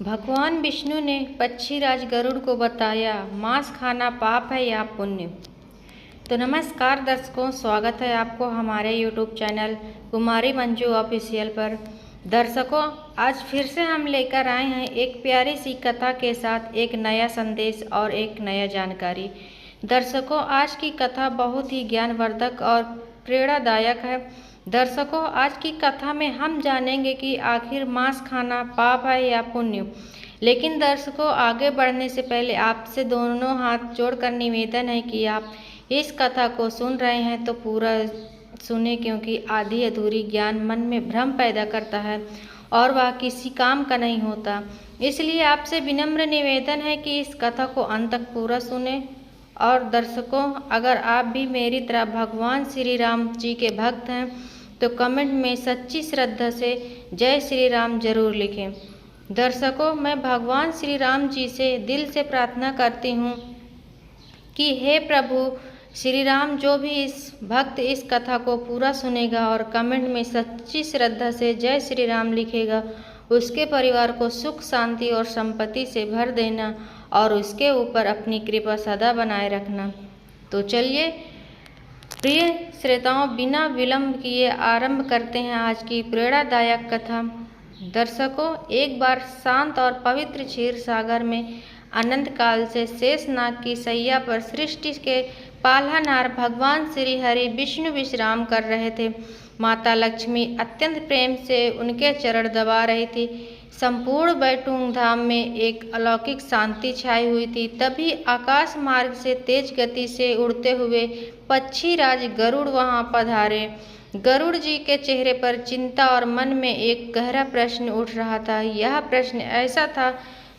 भगवान विष्णु ने पक्षीराज गरुड़ को बताया, मांस खाना पाप है या पुण्य। तो नमस्कार दर्शकों, स्वागत है आपको हमारे YouTube चैनल कुमारी मंजू ऑफिशियल पर। दर्शकों, आज फिर से हम लेकर आए हैं एक प्यारी सी कथा के साथ एक नया संदेश और एक नया जानकारी। दर्शकों, आज की कथा बहुत ही ज्ञानवर्धक और प्रेरणादायक है। दर्शकों, आज की कथा में हम जानेंगे कि आखिर मांस खाना पाप है या पुण्य। लेकिन दर्शकों, आगे बढ़ने से पहले आपसे दोनों हाथ जोड़कर निवेदन है कि आप इस कथा को सुन रहे हैं तो पूरा सुने, क्योंकि आधी अधूरी ज्ञान मन में भ्रम पैदा करता है और वह किसी काम का नहीं होता। इसलिए आपसे विनम्र निवेदन है कि इस कथा को अंत तक पूरा सुने। और दर्शकों, अगर आप भी मेरी तरह भगवान श्री राम जी के भक्त हैं तो कमेंट में सच्ची श्रद्धा से जय श्री राम जरूर लिखें। दर्शकों, मैं भगवान श्री राम जी से दिल से प्रार्थना करती हूँ कि हे प्रभु श्री राम, जो भी इस भक्त इस कथा को पूरा सुनेगा और कमेंट में सच्ची श्रद्धा से जय श्री राम लिखेगा, उसके परिवार को सुख शांति और संपत्ति से भर देना और उसके ऊपर अपनी कृपा सदा बनाए रखना। तो चलिए प्रिय श्रोताओं, बिना विलंब किए आरंभ करते हैं आज की प्रेरणादायक कथा। दर्शकों, एक बार शांत और पवित्र क्षीर सागर में अनंत काल से शेषनाग की सैया पर सृष्टि के पालनहार भगवान श्री हरि विष्णु विश्राम कर रहे थे। माता लक्ष्मी अत्यंत प्रेम से उनके चरण दबा रही थी। संपूर्ण बैकुंठ धाम में एक अलौकिक शांति छाई हुई थी। तभी आकाश मार्ग से तेज गति से उड़ते हुए पक्षीराज गरुड़ वहां पधारे। गरुड़ जी के चेहरे पर चिंता और मन में एक गहरा प्रश्न उठ रहा था। यह प्रश्न ऐसा था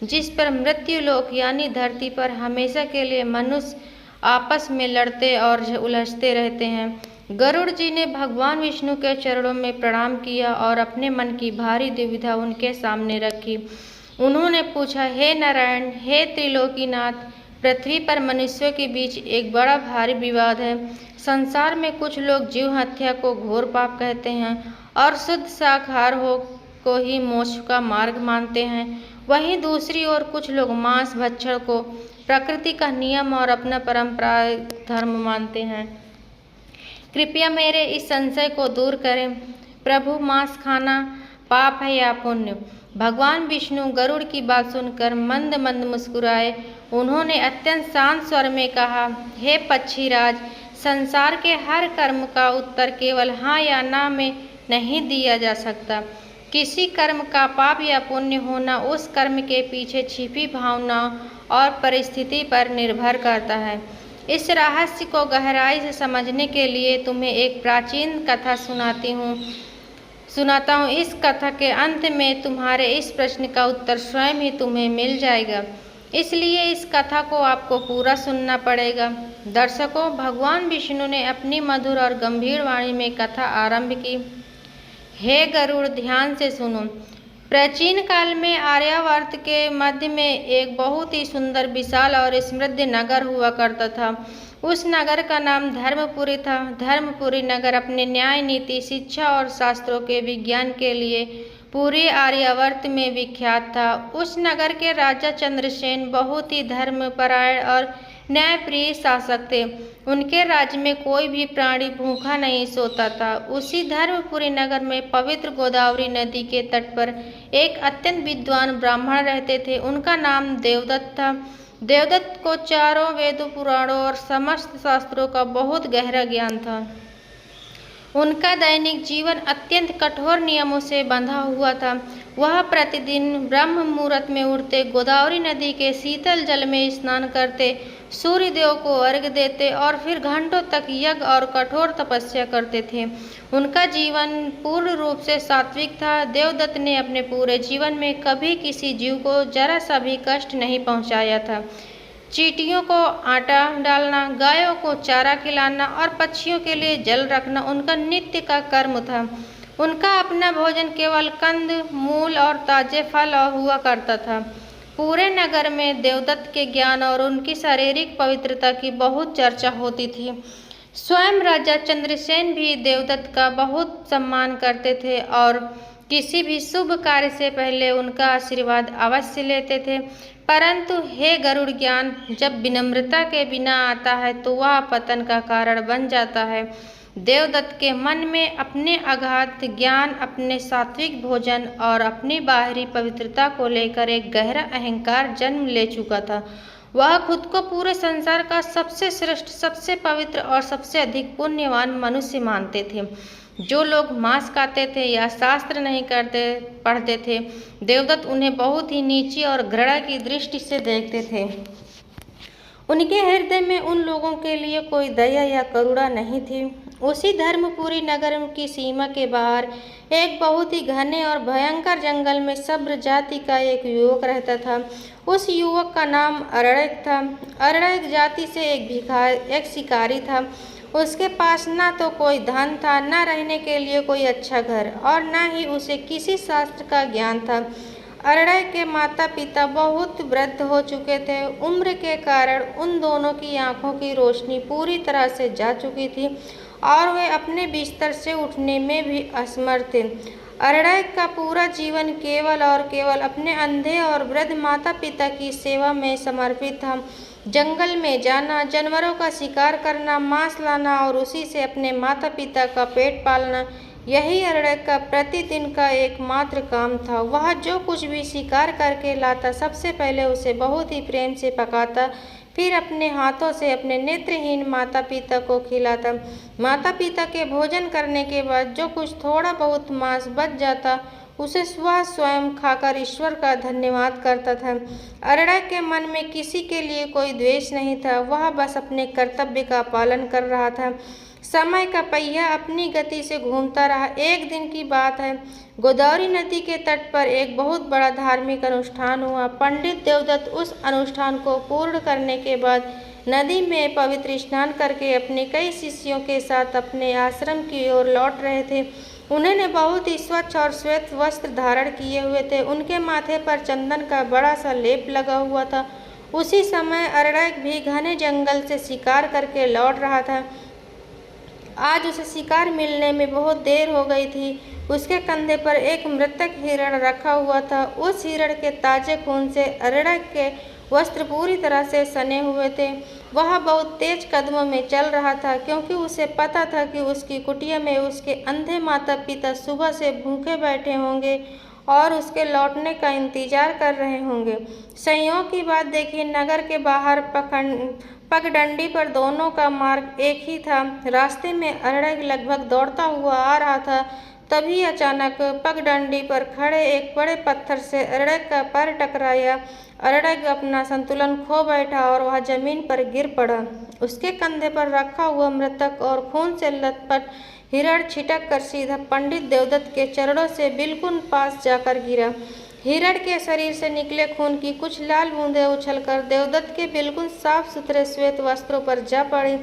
जिस पर मृत्युलोक यानी धरती पर हमेशा के लिए मनुष्य आपस में लड़ते और उलझते रहते हैं। गरुड़ जी ने भगवान विष्णु के चरणों में प्रणाम किया और अपने मन की भारी दुविधा उनके सामने रखी। उन्होंने पूछा, हे नारायण, हे त्रिलोकीनाथ, पृथ्वी पर मनुष्यों के बीच एक बड़ा भारी विवाद है। संसार में कुछ लोग जीव हत्या को घोर पाप कहते हैं और शुद्ध शाकाहार हो को ही मोक्ष का मार्ग मानते हैं। वहीं दूसरी ओर कुछ लोग मांस भक्षण को प्रकृति का नियम और अपना परंपरागत धर्म मानते हैं। कृपया मेरे इस संशय को दूर करें। प्रभु, मांस खाना पाप है या पुण्य? भगवान विष्णु गरुड़ की बात सुनकर मंद मंद मुस्कुराए। उन्होंने अत्यंत शांत स्वर में कहा, हे पक्षीराज, संसार के हर कर्म का उत्तर केवल हाँ या ना में नहीं दिया जा सकता। किसी कर्म का पाप या पुण्य होना उस कर्म के पीछे छिपी भावनाओं और परिस्थिति पर निर्भर करता है। इस रहस्य को गहराई से समझने के लिए तुम्हें एक प्राचीन कथा सुनाता हूँ। इस कथा के अंत में तुम्हारे इस प्रश्न का उत्तर स्वयं ही तुम्हें मिल जाएगा, इसलिए इस कथा को आपको पूरा सुनना पड़ेगा। दर्शकों, भगवान विष्णु ने अपनी मधुर और गंभीर वाणी में कथा आरंभ की। हे गरुड़, ध्यान से सुनो। प्राचीन काल में आर्यावर्त के मध्य में एक बहुत ही सुंदर, विशाल और समृद्ध नगर हुआ करता था। उस नगर का नाम धर्मपुरी था। धर्मपुरी नगर अपने न्याय, नीति, शिक्षा और शास्त्रों के विज्ञान के लिए पूरे आर्यावर्त में विख्यात था। उस नगर के राजा चंद्रसेन बहुत ही धर्मपरायण और न्यायप्रिय शासक थे। उनके राज्य में कोई भी प्राणी भूखा नहीं सोता था। उसी धर्मपुरी नगर में पवित्र गोदावरी नदी के तट पर एक अत्यंत विद्वान ब्राह्मण रहते थे। उनका नाम देवदत्त था। देवदत्त को चारों वेदों, पुराणों और समस्त शास्त्रों का बहुत गहरा ज्ञान था। उनका दैनिक जीवन अत्यंत कठोर नियमों से बंधा हुआ था। वह प्रतिदिन ब्रह्म मुहूर्त में उठते, गोदावरी नदी के शीतल जल में स्नान करते, सूर्य देव को अर्घ्य देते और फिर घंटों तक यज्ञ और कठोर तपस्या करते थे। उनका जीवन पूर्ण रूप से सात्विक था। देवदत्त ने अपने पूरे जीवन में कभी किसी जीव को जरा सा भी कष्ट नहीं पहुंचाया था। चींटियों को आटा डालना, गायों को चारा खिलाना और पक्षियों के लिए जल रखना उनका नित्य का कर्म था। उनका अपना भोजन केवल कंद, मूल और ताजे फल हुआ करता था। पूरे नगर में देवदत्त के ज्ञान और उनकी शारीरिक पवित्रता की बहुत चर्चा होती थी। स्वयं राजा चंद्रसेन भी देवदत्त का बहुत सम्मान करते थे और किसी भी शुभ कार्य से पहले उनका आशीर्वाद अवश्य लेते थे। परंतु हे गरुड़ ज्ञान जब विनम्रता के बिना आता है तो वह पतन का कारण बन जाता है। देवदत्त के मन में अपने अगाध ज्ञान, अपने सात्विक भोजन और अपनी बाहरी पवित्रता को लेकर एक गहरा अहंकार जन्म ले चुका था। वह खुद को पूरे संसार का सबसे श्रेष्ठ, सबसे पवित्र और सबसे अधिक पुण्यवान मनुष्य मानते थे। जो लोग मांस खाते थे या शास्त्र नहीं पढ़ते थे, देवदत्त उन्हें बहुत ही नीची और घृणा की दृष्टि से देखते थे। उनके हृदय में उन लोगों के लिए कोई दया या करुणा नहीं थी। उसी धर्मपुरी नगर की सीमा के बाहर एक बहुत ही घने और भयंकर जंगल में सब्र जाति का एक युवक रहता था। उस युवक का नाम अरण्यक था। अरण्यक जाति से एक शिकारी था। उसके पास ना तो कोई धन था, न रहने के लिए कोई अच्छा घर, और न ही उसे किसी शास्त्र का ज्ञान था। अरण्यक के माता पिता बहुत वृद्ध हो चुके थे। उम्र के कारण उन दोनों की आंखों की रोशनी पूरी तरह से जा चुकी थी और वे अपने बिस्तर से उठने में भी असमर्थ थे। अरण्यक का पूरा जीवन केवल और केवल अपने अंधे और वृद्ध माता पिता की सेवा में समर्पित था। जंगल में जाना, जानवरों का शिकार करना, मांस लाना और उसी से अपने माता पिता का पेट पालना, यही अरण्यक का प्रतिदिन का एकमात्र काम था। वह जो कुछ भी शिकार करके लाता सबसे पहले उसे बहुत ही प्रेम से पकाता, फिर अपने हाथों से अपने नेत्रहीन माता पिता को खिलाता। माता पिता के भोजन करने के बाद जो कुछ थोड़ा बहुत मांस बच जाता उसे वह स्वयं खाकर ईश्वर का धन्यवाद करता था। अरण्यक के मन में किसी के लिए कोई द्वेष नहीं था। वह बस अपने कर्तव्य का पालन कर रहा था। समय का पहिया अपनी गति से घूमता रहा। एक दिन की बात है, गोदावरी नदी के तट पर एक बहुत बड़ा धार्मिक अनुष्ठान हुआ। पंडित देवदत्त उस अनुष्ठान को पूर्ण करने के बाद नदी में पवित्र स्नान करके अपने कई शिष्यों के साथ अपने आश्रम की ओर लौट रहे थे। उन्होंने बहुत ही स्वच्छ और श्वेत वस्त्र धारण किए हुए थे। उनके माथे पर चंदन का बड़ा सा लेप लगा हुआ था। उसी समय अरण्यक भी घने जंगल से शिकार करके लौट रहा था। आज उसे शिकार मिलने में बहुत देर हो गई थी। उसके कंधे पर एक मृतक हिरण रखा हुआ था। उस हिरण के ताजे खून से अरण्यक के वस्त्र पूरी तरह से सने हुए थे। वह बहुत तेज कदमों में चल रहा था क्योंकि उसे पता था कि उसकी कुटिया में उसके अंधे माता पिता सुबह से भूखे बैठे होंगे और उसके लौटने का इंतजार कर रहे होंगे। संयोग की बात देखिए, नगर के बाहर पगडंडी पर दोनों का मार्ग एक ही था। रास्ते में अरण्यक लगभग दौड़ता हुआ आ रहा था। तभी अचानक पगडंडी पर खड़े एक बड़े पत्थर से अरण्यक का पैर टकराया। अरण्यक अपना संतुलन खो बैठा और वह जमीन पर गिर पड़ा। उसके कंधे पर रखा हुआ मृतक और खून से लथपथ हिरण छिटक कर सीधा पंडित देवदत्त के चरणों से बिल्कुल पास जाकर गिरा। हिरण के शरीर से निकले खून की कुछ लाल बूंदें उछलकर देवदत्त के बिल्कुल साफ सुथरे श्वेत वस्त्रों पर जा पड़ी।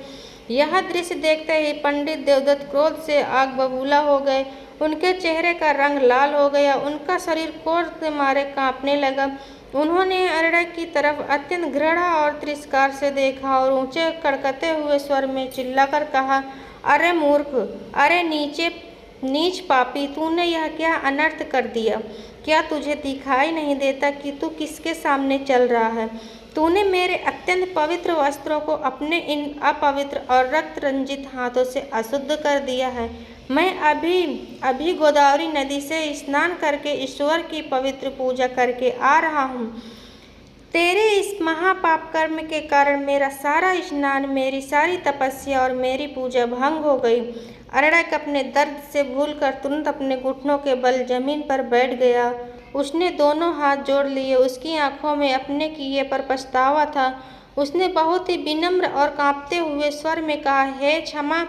यह दृश्य देखते ही पंडित देवदत्त क्रोध से आग बबूला हो गए। उनके चेहरे का रंग लाल हो गया। उनका शरीर क्रोध के मारे कांपने लगा। उन्होंने अरण्यक की तरफ अत्यंत घृणा और तिरस्कार से देखा और ऊंचे कड़कते हुए स्वर में चिल्लाकर कहा, अरे मूर्ख, अरे नीच पापी, तूने यह क्या अनर्थ कर दिया? क्या तुझे दिखाई नहीं देता कि तू किसके सामने चल रहा है? तूने मेरे अत्यंत पवित्र वस्त्रों को अपने इन अपवित्र और रक्त रंजित हाथों से अशुद्ध कर दिया है। मैं अभी गोदावरी नदी से स्नान करके ईश्वर की पवित्र पूजा करके आ रहा हूँ। तेरे इस महापाप कर्म के कारण मेरा सारा स्नान, मेरी सारी तपस्या और मेरी पूजा भंग हो गई। अरण्यक अपने दर्द से भूलकर तुरंत अपने घुटनों के बल जमीन पर बैठ गया। उसने दोनों हाथ जोड़ लिए। उसकी आंखों में अपने किए पर पछतावा था। उसने बहुत ही विनम्र और कांपते हुए स्वर में कहा, हे क्षमा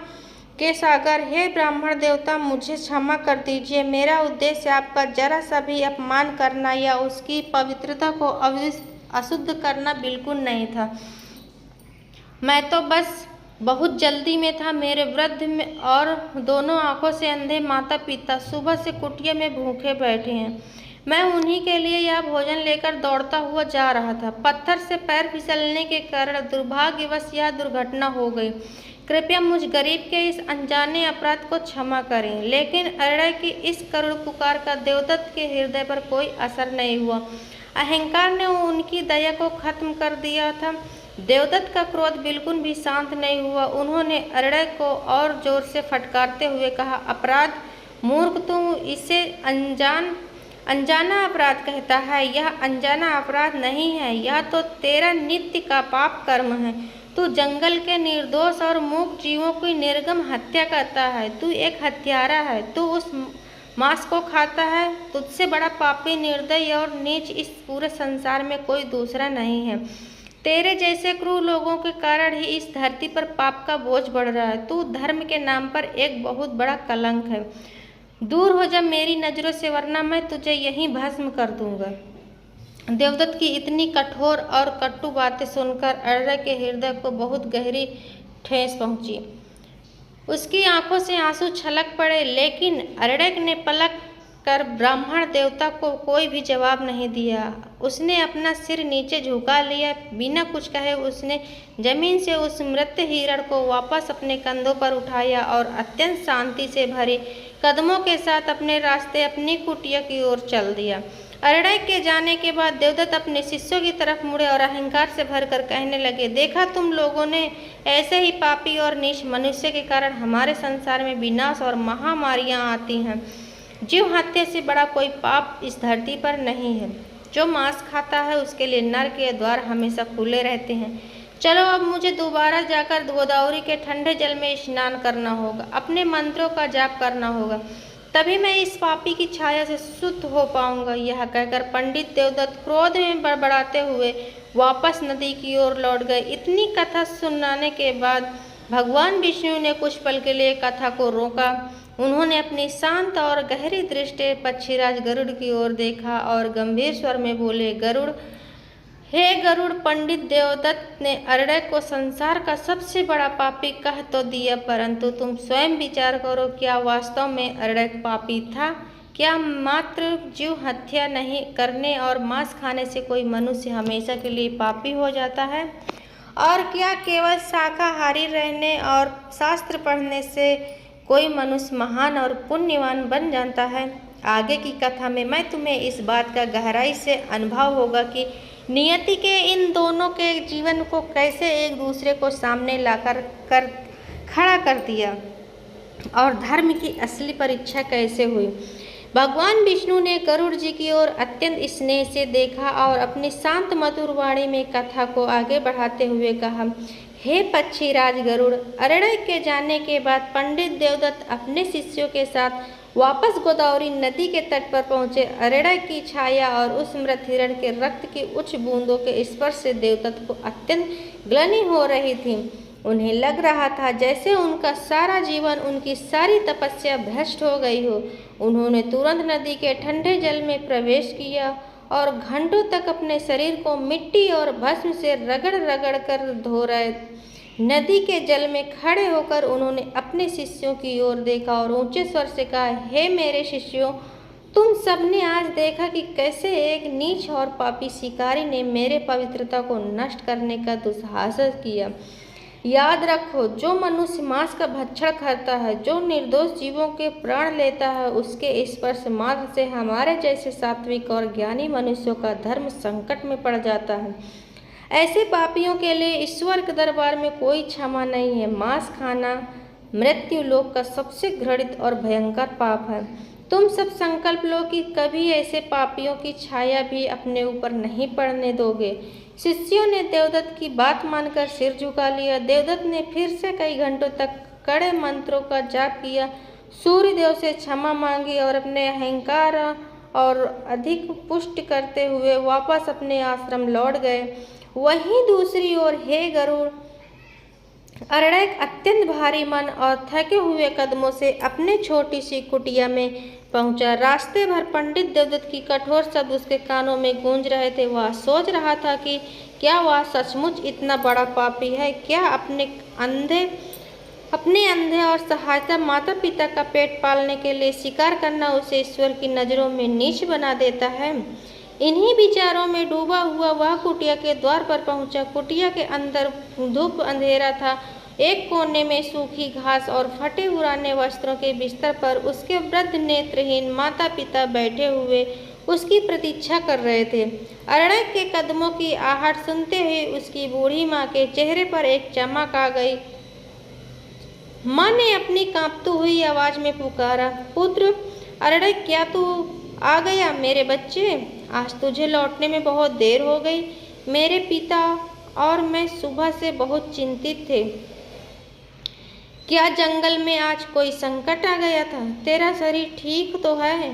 के सागर, हे ब्राह्मण देवता, मुझे क्षमा कर दीजिए। मेरा उद्देश्य आपका जरा सा भी अपमान करना या उसकी पवित्रता को अशुद्ध करना बिल्कुल नहीं था। मैं तो बस बहुत जल्दी में था। मेरे वृद्ध में और दोनों आंखों से अंधे माता पिता सुबह से कुटिया में भूखे बैठे हैं। मैं उन्हीं के लिए यह भोजन लेकर दौड़ता हुआ जा रहा था। पत्थर से पैर फिसलने के कारण दुर्भाग्यवश यह दुर्घटना हो गई। कृपया मुझ गरीब के इस अनजाने अपराध को क्षमा करें। लेकिन अरड़य की इस करुण पुकार का देवदत्त के हृदय पर कोई असर नहीं हुआ। अहंकार ने उनकी दया को खत्म कर दिया था। देवदत्त का क्रोध बिल्कुल भी शांत नहीं हुआ। उन्होंने अरड़य को और जोर से फटकारते हुए कहा, अपराध मूर्ख, तू इसे अनजाना अपराध कहता है। यह अनजाना अपराध नहीं है, यह तो तेरा नित्य का पाप कर्म है। तू जंगल के निर्दोष और मूक जीवों की निर्गम हत्या करता है। तू एक हत्यारा है। तू उस मांस को खाता है। तुझसे बड़ा पापी, निर्दयी और नीच इस पूरे संसार में कोई दूसरा नहीं है। तेरे जैसे क्रूर लोगों के कारण ही इस धरती पर पाप का बोझ बढ़ रहा है। तू धर्म के नाम पर एक बहुत बड़ा कलंक है। दूर हो जा मेरी नज़रों से, वरना मैं तुझे यहीं भस्म कर दूंगा। देवदत्त की इतनी कठोर और कटु बातें सुनकर अरड़य के हृदय को बहुत गहरी ठेस पहुंची। उसकी आंखों से आंसू छलक पड़े, लेकिन अरड़य ने पलक कर ब्राह्मण देवता को कोई भी जवाब नहीं दिया। उसने अपना सिर नीचे झुका लिया। बिना कुछ कहे उसने जमीन से उस मृत हिरण को वापस अपने कंधों पर उठाया और अत्यंत शांति से भरे कदमों के साथ अपने रास्ते, अपनी कुटिया की ओर चल दिया। अरड़य के जाने के बाद देवदत्त अपने शिष्यों की तरफ मुड़े और अहंकार से भरकर कहने लगे, देखा, तुम लोगों ने ऐसे ही पापी और नीच मनुष्य के कारण हमारे संसार में विनाश और महामारियां आती हैं। जीव हत्या से बड़ा कोई पाप इस धरती पर नहीं है। जो मांस खाता है उसके लिए नरक के द्वार हमेशा खुले रहते हैं। चलो, अब मुझे दोबारा जाकर गोदावरी के ठंडे जल में स्नान करना होगा, अपने मंत्रों का जाप करना होगा, तभी मैं इस पापी की छाया से शुद्ध हो पाऊंगा। यह कहकर पंडित देवदत्त क्रोध में बड़बड़ाते हुए वापस नदी की ओर लौट गए। इतनी कथा सुनाने के बाद भगवान विष्णु ने कुछ पल के लिए कथा को रोका। उन्होंने अपनी शांत और गहरी दृष्टि पक्षीराज गरुड़ की ओर देखा और गंभीर स्वर में बोले, गरुड़, हे गरुड़, पंडित देवदत्त ने अरड़य को संसार का सबसे बड़ा पापी कह तो दिया, परंतु तुम स्वयं विचार करो, क्या वास्तव में अरड़य पापी था? क्या मात्र जीव हत्या नहीं करने और मांस खाने से कोई मनुष्य हमेशा के लिए पापी हो जाता है? और क्या केवल शाकाहारी रहने और शास्त्र पढ़ने से कोई मनुष्य महान और पुण्यवान बन जाता है? आगे की कथा में मैं तुम्हें इस बात का गहराई से अनुभव होगा कि नियति के इन दोनों के जीवन को कैसे एक दूसरे को सामने लाकर खड़ा कर दिया और धर्म की असली परीक्षा कैसे हुई। भगवान विष्णु ने गरुड़ जी की ओर अत्यंत स्नेह से देखा और अपनी शांत मधुर वाणी में कथा को आगे बढ़ाते हुए कहा, हे पक्षीराज गरुड़, अरड़य के जाने के बाद पंडित देवदत्त अपने शिष्यों के साथ वापस गोदावरी नदी के तट पर पहुंचे। अरड़य की छाया और उस मृत हिरण के रक्त की उच्च बूंदों के स्पर्श से देवदत्त को अत्यंत ग्लानि हो रही थी। उन्हें लग रहा था जैसे उनका सारा जीवन, उनकी सारी तपस्या भ्रष्ट हो गई हो। उन्होंने तुरंत नदी के ठंडे जल में प्रवेश किया और घंटों तक अपने शरीर को मिट्टी और भस्म से रगड़ रगड़ कर धो रहे। नदी के जल में खड़े होकर उन्होंने अपने शिष्यों की ओर देखा और ऊंचे स्वर से कहा, हे मेरे शिष्यों, तुम सबने आज देखा कि कैसे एक नीच और पापी शिकारी ने मेरे पवित्रता को नष्ट करने का दुस्साहस किया। याद रखो, जो मनुष्य मांस का भक्षण करता है, जो निर्दोष जीवों के प्राण लेता है, उसके स्पर्श मात्र से हमारे जैसे सात्विक और ज्ञानी मनुष्यों का धर्म संकट में पड़ जाता है। ऐसे पापियों के लिए ईश्वर के दरबार में कोई क्षमा नहीं है। मांस खाना मृत्यु लोक का सबसे घृणित और भयंकर पाप है। तुम सब संकल्प लो कि कभी ऐसे पापियों की छाया भी अपने ऊपर नहीं पड़ने दोगे। शिष्यों ने देवदत्त की बात मानकर सिर झुका लिया। देवदत्त ने फिर से कई घंटों तक कड़े मंत्रों का जाप किया, सूर्यदेव से क्षमा मांगी और अपने अहंकार और अधिक पुष्ट करते हुए वापस अपने आश्रम लौट गए। वहीं दूसरी ओर हे गरुड़, अरड़य अत्यंत भारी मन और थके हुए कदमों से अपने छोटी सी कुटिया में पहुंचा। रास्ते भर पंडित देवदत्त की कठोर शब्द उसके कानों में गूंज रहे थे। वह सोच रहा था कि क्या वह सचमुच इतना बड़ा पापी है? क्या अपने अंधे और सहायता माता पिता का पेट पालने के लिए शिकार करना उसे ईश्वर की नज़रों में नीच बना देता है? इन्हीं विचारों में डूबा हुआ वह कुटिया के द्वार पर पहुंचा। कुटिया के अंदर धूप अंधेरा था। एक कोने में सूखी घास और फटे पुराने वस्त्रों के बिस्तर पर उसके वृद्ध नेत्रहीन माता पिता बैठे हुए उसकी प्रतीक्षा कर रहे थे। अरण्यक के कदमों की आहट सुनते हुए उसकी बूढ़ी माँ के चेहरे पर एक चमक आ गई। माँ ने अपनी कांपती हुई आवाज में पुकारा, पुत्र अरण्यक, क्या तू आ गया मेरे बच्चे? आज तुझे लौटने में बहुत देर हो गई। मेरे पिता और मैं सुबह से बहुत चिंतित थे। क्या जंगल में आज कोई संकट आ गया था? तेरा शरीर ठीक तो है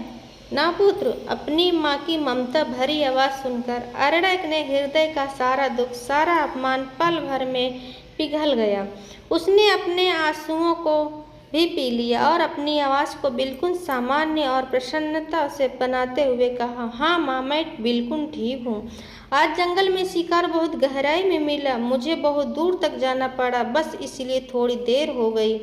ना पुत्र? अपनी माँ की ममता भरी आवाज सुनकर अरण्यक ने हृदय का सारा दुख, सारा अपमान पल भर में पिघल गया। उसने अपने आंसुओं को भी पी लिया और अपनी आवाज़ को बिल्कुल सामान्य और प्रसन्नता से बनाते हुए कहा, हाँ माँ, मैं बिल्कुल ठीक हूँ। आज जंगल में शिकार बहुत गहराई में मिला, मुझे बहुत दूर तक जाना पड़ा, बस इसलिए थोड़ी देर हो गई।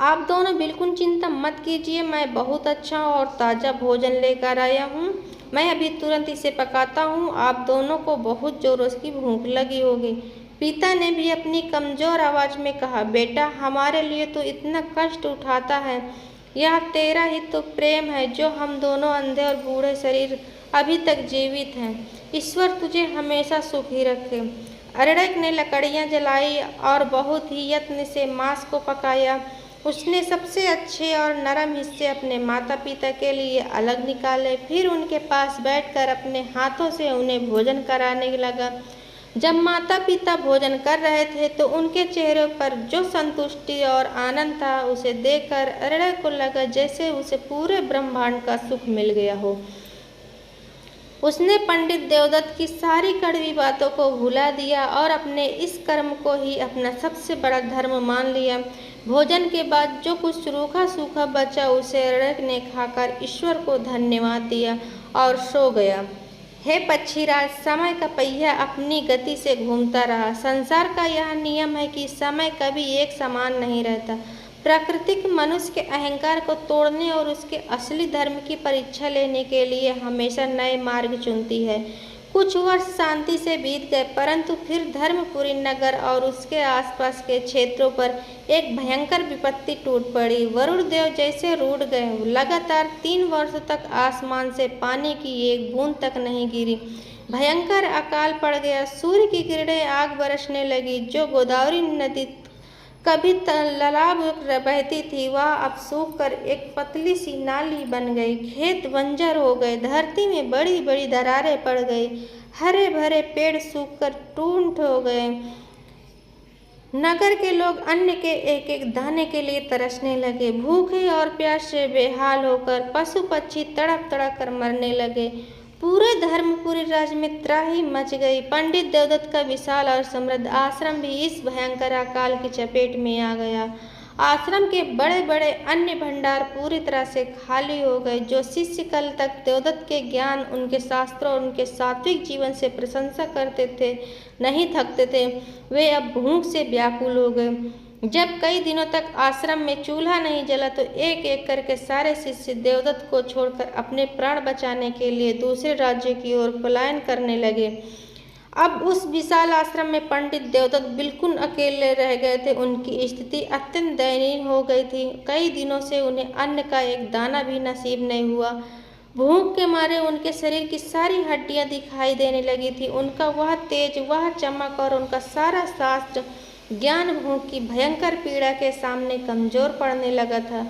आप दोनों बिल्कुल चिंता मत कीजिए, मैं बहुत अच्छा और ताज़ा भोजन लेकर आया हूँ। मैं अभी तुरंत इसे पकाता हूँ। आप दोनों को बहुत जोरों की भूख लगी होगी। पिता ने भी अपनी कमज़ोर आवाज़ में कहा, बेटा, हमारे लिए तो इतना कष्ट उठाता है, यह तेरा ही तो प्रेम है जो हम दोनों अंधे और बूढ़े शरीर अभी तक जीवित हैं। ईश्वर तुझे हमेशा सुखी रखे। अरण्यक ने लकड़ियाँ जलाई और बहुत ही यत्न से मांस को पकाया। उसने सबसे अच्छे और नरम हिस्से अपने माता पिता के लिए अलग निकाले, फिर उनके पास बैठकर अपने हाथों से उन्हें भोजन कराने लगा। जब माता पिता भोजन कर रहे थे तो उनके चेहरों पर जो संतुष्टि और आनंद था, उसे देखकर अरण्यक को लगा जैसे उसे पूरे ब्रह्मांड का सुख मिल गया हो। उसने पंडित देवदत्त की सारी कड़वी बातों को भुला दिया और अपने इस कर्म को ही अपना सबसे बड़ा धर्म मान लिया। भोजन के बाद जो कुछ रूखा सूखा बचा उसे अरण्यक ने खाकर ईश्वर को धन्यवाद दिया और सो गया। हे पक्षीराज, समय का पहिया अपनी गति से घूमता रहा। संसार का यह नियम है कि समय कभी एक समान नहीं रहता। प्राकृतिक मनुष्य के अहंकार को तोड़ने और उसके असली धर्म की परीक्षा लेने के लिए हमेशा नए मार्ग चुनती है। कुछ वर्ष शांति से बीत गए, परंतु फिर धर्मपुरी नगर और उसके आसपास के क्षेत्रों पर एक भयंकर विपत्ति टूट पड़ी। वरुण देव जैसे रूठ गए। लगातार 3 वर्षों तक आसमान से पानी की एक बूंद तक नहीं गिरी। भयंकर अकाल पड़ गया। सूर्य की किरणें आग बरसने लगी। जो गोदावरी नदी कभी तालाब बहती थी, वह अब सूख कर एक पतली सी नाली बन गई। खेत बंजर हो गए। धरती में बड़ी बड़ी दरारें पड़ गई। हरे भरे पेड़ सूखकर टूट हो गए। नगर के लोग अन्न के एक एक दाने के लिए तरसने लगे। भूखे और प्यास से बेहाल होकर पशु पक्षी तड़प तड़प कर मरने लगे। पूरे धर्मपुरी राज्य में त्राही मच गई। पंडित देवदत्त का विशाल और समृद्ध आश्रम भी इस भयंकर अकाल की चपेट में आ गया। आश्रम के बड़े बड़े अन्न भंडार पूरी तरह से खाली हो गए। जो शिष्य कल तक देवदत्त के ज्ञान, उनके शास्त्रों और उनके सात्विक जीवन से प्रशंसा करते थे, नहीं थकते थे, वे अब भूख से व्याकुल हो गए। जब कई दिनों तक आश्रम में चूल्हा नहीं जला तो एक एक करके सारे शिष्य देवदत्त को छोड़कर अपने प्राण बचाने के लिए दूसरे राज्यों की ओर पलायन करने लगे। अब उस विशाल आश्रम में पंडित देवदत्त बिल्कुल अकेले रह गए थे। उनकी स्थिति अत्यंत दयनीय हो गई थी। कई दिनों से उन्हें अन्न का एक दाना भी नसीब नहीं हुआ। भूख के मारे उनके शरीर की सारी हड्डियां दिखाई देने लगी थी। उनका वह तेज, वह चमक और उनका सारा शास्त्र ज्ञान भूख की भयंकर पीड़ा के सामने कमजोर पड़ने लगा था।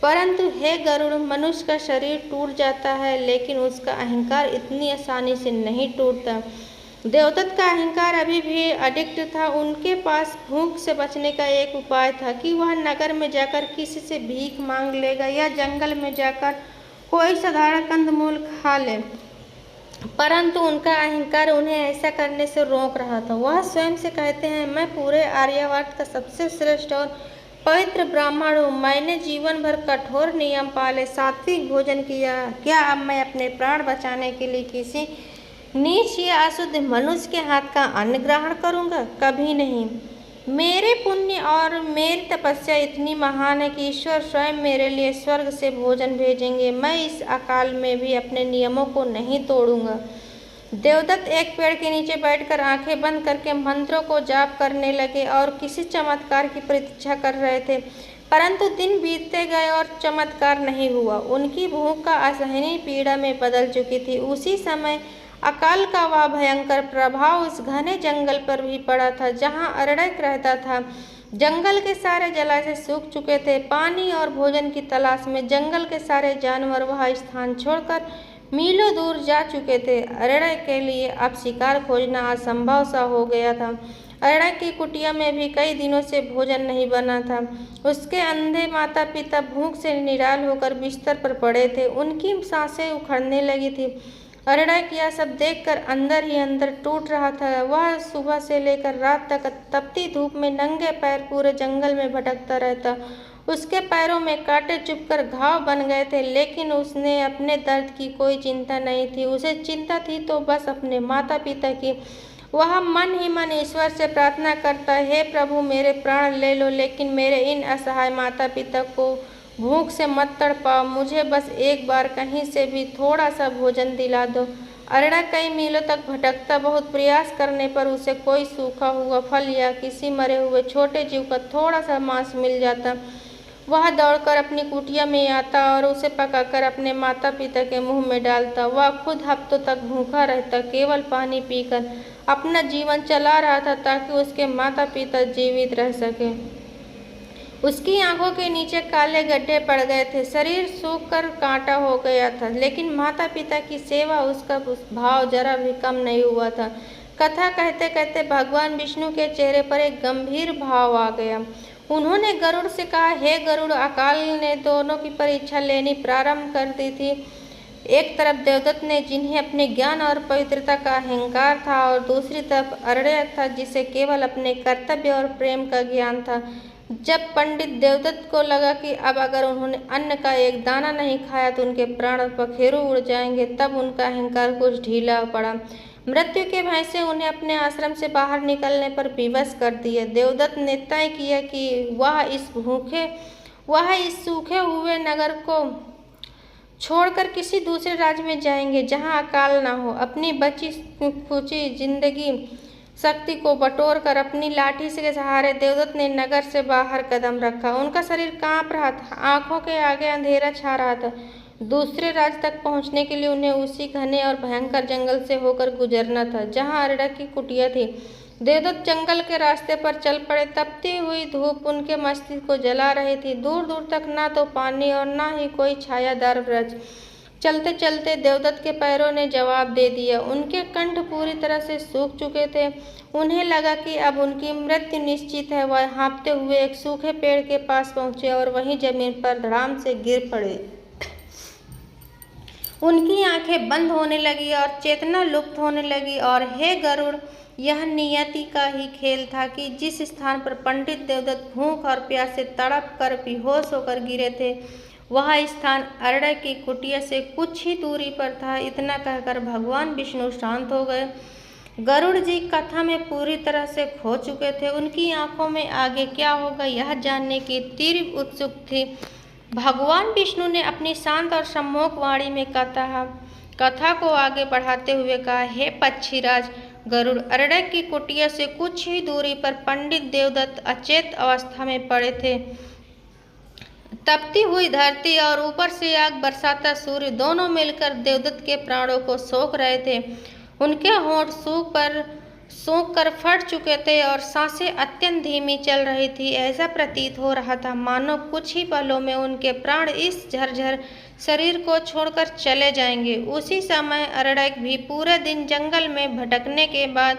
परंतु हे गरुड़, मनुष्य का शरीर टूट जाता है, लेकिन उसका अहंकार इतनी आसानी से नहीं टूटता। देवदत्त का अहंकार अभी भी अडिक्ट था। उनके पास भूख से बचने का एक उपाय था कि वह नगर में जाकर किसी से भीख मांग लेगा या जंगल में जाकर कोई साधारण कंदमूल खा ले। परंतु उनका अहंकार उन्हें ऐसा करने से रोक रहा था। वह स्वयं से कहते हैं, मैं पूरे आर्यावर्त का सबसे श्रेष्ठ और पवित्र ब्राह्मण हूँ। मैंने जीवन भर कठोर नियम पाले, सात्विक भोजन किया। क्या अब मैं अपने प्राण बचाने के लिए किसी नीच या अशुद्ध मनुष्य के हाथ का अन्न ग्रहण करूँगा? कभी नहीं। मेरे पुण्य और मेरी तपस्या इतनी महान है कि ईश्वर स्वयं मेरे लिए स्वर्ग से भोजन भेजेंगे। मैं इस अकाल में भी अपने नियमों को नहीं तोड़ूंगा। देवदत्त एक पेड़ के नीचे बैठकर आंखें बंद करके मंत्रों को जाप करने लगे और किसी चमत्कार की प्रतीक्षा कर रहे थे। परंतु दिन बीतते गए और चमत्कार नहीं हुआ। उनकी भूख का असहनीय पीड़ा में बदल चुकी थी। उसी समय अकाल का वह भयंकर प्रभाव उस घने जंगल पर भी पड़ा था जहाँ अरड़क रहता था। जंगल के सारे जलाशय सूख चुके थे। पानी और भोजन की तलाश में जंगल के सारे जानवर वह स्थान छोड़कर मीलों दूर जा चुके थे। अरड़क के लिए अब शिकार खोजना असंभव सा हो गया था। अरड़क की कुटिया में भी कई दिनों से भोजन नहीं बना था। उसके अंधे माता पिता भूख से निराल होकर बिस्तर पर पड़े थे। उनकी सांसें उखड़ने लगी थी। अरड़क यह सब देखकर अंदर ही अंदर टूट रहा था। वह सुबह से लेकर रात तक तपती धूप में नंगे पैर पूरे जंगल में भटकता रहता। उसके पैरों में कांटे चुभकर घाव बन गए थे, लेकिन उसने अपने दर्द की कोई चिंता नहीं थी। उसे चिंता थी तो बस अपने माता पिता की। वह मन ही मन ईश्वर से प्रार्थना करता, हे प्रभु, मेरे प्राण ले लो, लेकिन मेरे इन असहाय माता पिता को भूख से मत तड़पाओ। मुझे बस एक बार कहीं से भी थोड़ा सा भोजन दिला दो। अरड़क कई मीलों तक भटकता। बहुत प्रयास करने पर उसे कोई सूखा हुआ फल या किसी मरे हुए छोटे जीव का थोड़ा सा मांस मिल जाता। वह दौड़कर अपनी कुटिया में आता और उसे पकाकर अपने माता पिता के मुंह में डालता। वह खुद हफ्तों तक भूखा रहता, केवल पानी पीकर अपना जीवन चला रहा था ताकि उसके माता पिता जीवित रह सके। उसकी आंखों के नीचे काले गड्ढे पड़ गए थे, शरीर सूख कर कांटा हो गया था, लेकिन माता पिता की सेवा उसका भाव जरा भी कम नहीं हुआ था। कथा कहते कहते भगवान विष्णु के चेहरे पर एक गंभीर भाव आ गया। उन्होंने गरुड़ से कहा, हे गरुड़, अकाल ने दोनों की परीक्षा लेनी प्रारंभ कर दी थी। एक तरफ देवदत्त ने, जिन्हें अपने ज्ञान और पवित्रता का अहंकार था, और दूसरी तरफ अरड़क था, जिसे केवल अपने कर्तव्य और प्रेम का ज्ञान था। जब पंडित देवदत्त को लगा कि अब अगर उन्होंने अन्न का एक दाना नहीं खाया तो उनके प्राण पखेरु उड़ जाएंगे, तब उनका अहंकार कुछ ढीला पड़ा। मृत्यु के भय से उन्हें अपने आश्रम से बाहर निकलने पर विवश कर दिया। देवदत्त ने तय किया कि वह इस सूखे हुए नगर को छोड़कर किसी दूसरे राज्य में जाएंगे जहां अकाल ना हो। अपनी बची खुची जिंदगी शक्ति को बटोर कर अपनी लाठी के सहारे देवदत्त ने नगर से बाहर कदम रखा। उनका शरीर कांप रहा था, आंखों के आगे अंधेरा छा रहा था। दूसरे राज्य तक पहुंचने के लिए उन्हें उसी घने और भयंकर जंगल से होकर गुजरना था जहां अरड़क की कुटिया थी। देवदत्त जंगल के रास्ते पर चल पड़े। तपती हुई धूप उनके मस्तिष्क को जला रही थी। दूर दूर तक ना तो पानी और ना ही कोई छायादार वृक्ष। चलते चलते देवदत्त के पैरों ने जवाब दे दिया। उनके कंठ पूरी तरह से सूख चुके थे। उन्हें लगा कि अब उनकी मृत्यु निश्चित है। वह हाँफते हुए एक सूखे पेड़ के पास पहुंचे और वहीं जमीन पर धड़ाम से गिर पड़े। उनकी आंखें बंद होने लगी और चेतना लुप्त होने लगी। और हे गरुड़, यह नियति का ही खेल था कि जिस स्थान पर पंडित देवदत्त भूख और प्यास से तड़प कर बेहोश होकर गिरे थे, वह स्थान अरड़क की कुटिया से कुछ ही दूरी पर था। इतना कहकर भगवान विष्णु शांत हो गए। गरुड़ जी कथा में पूरी तरह से खो चुके थे। उनकी आंखों में आगे क्या होगा यह जानने की तीव्र उत्सुक थी। भगवान विष्णु ने अपनी शांत और सम्मोहक वाणी में कथा को आगे बढ़ाते हुए कहा, हे पक्षीराज गरुड़, अरड़क की कुटिया से कुछ ही दूरी पर पंडित देवदत्त अचेत अवस्था में पड़े थे। तपती हुई धरती और ऊपर से आग बरसाता सूर्य दोनों मिलकर देवदत्त के प्राणों को सोख रहे थे। उनके होंठ सूख कर फट चुके थे और सांसें अत्यंत धीमी चल रही थी। ऐसा प्रतीत हो रहा था मानो कुछ ही पलों में उनके प्राण इस झरझर शरीर को छोड़कर चले जाएंगे। उसी समय अरड़क भी पूरे दिन जंगल में भटकने के बाद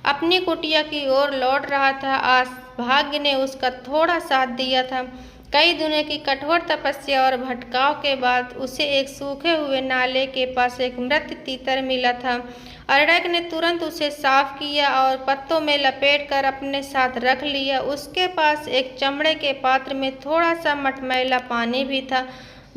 अपनी कुटिया की ओर लौट रहा था। आज भाग्य ने उसका थोड़ा साथ दिया था। कई दिनों की कठोर तपस्या और भटकाव के बाद उसे एक सूखे हुए नाले के पास एक मृत तीतर मिला था। अरड़क ने तुरंत उसे साफ किया और पत्तों में लपेटकर अपने साथ रख लिया। उसके पास एक चमड़े के पात्र में थोड़ा सा मटमैला पानी भी था,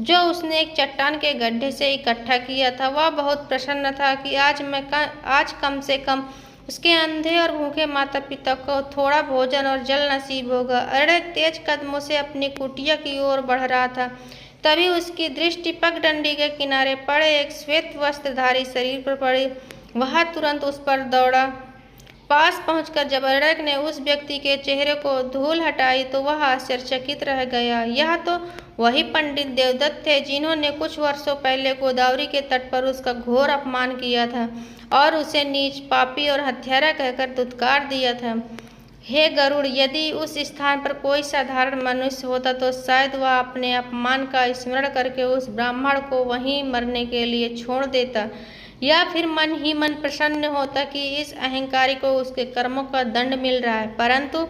जो उसने एक चट्टान के गड्ढे से इकट्ठा किया था। वह बहुत प्रसन्न था कि आज कम से कम उसके अंधे और भूखे माता पिता को थोड़ा भोजन और जल नसीब होगा। अरड़क तेज कदमों से अपनी कुटिया की ओर बढ़ रहा था। तभी उसकी दृष्टि पगडंडी के किनारे पड़े एक श्वेत वस्त्रधारी शरीर पर पड़ी। वह तुरंत उस पर दौड़ा। पास पहुंचकर जब अरड़क ने उस व्यक्ति के चेहरे को धूल हटाई तो वह आश्चर्यचकित रह गया। यह तो वही पंडित देवदत्त थे जिन्होंने कुछ वर्षों पहले गोदावरी के तट पर उसका घोर अपमान किया था और उसे नीच, पापी और हत्यारा कहकर धुतकार दिया था। हे गरुड़, यदि उस स्थान पर कोई साधारण मनुष्य होता तो शायद वह अपने अपमान का स्मरण करके उस ब्राह्मण को वहीं मरने के लिए छोड़ देता, या फिर मन ही मन प्रसन्न होता कि इस अहंकारी को उसके कर्मों का दंड मिल रहा है। परंतु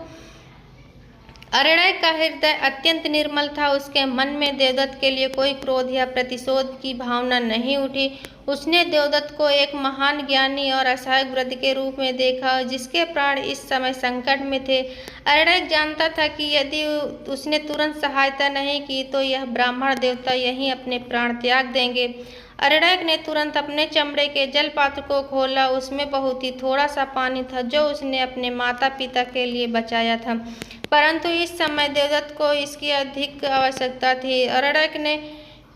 अरड़क का हृदय अत्यंत निर्मल था। उसके मन में देवदत्त के लिए कोई क्रोध या प्रतिशोध की भावना नहीं उठी। उसने देवदत्त को एक महान ज्ञानी और असहाय वृद्ध के रूप में देखा जिसके प्राण इस समय संकट में थे। अरड़क जानता था कि यदि उसने तुरंत सहायता नहीं की तो यह ब्राह्मण देवता यहीं अपने प्राण त्याग देंगे। अरड़क ने तुरंत अपने चमड़े के जल पात्र को खोला। उसमें बहुत ही थोड़ा सा पानी था जो उसने अपने माता पिता के लिए बचाया था, परंतु इस समय देवदत्त को इसकी अधिक आवश्यकता थी। अरड़क ने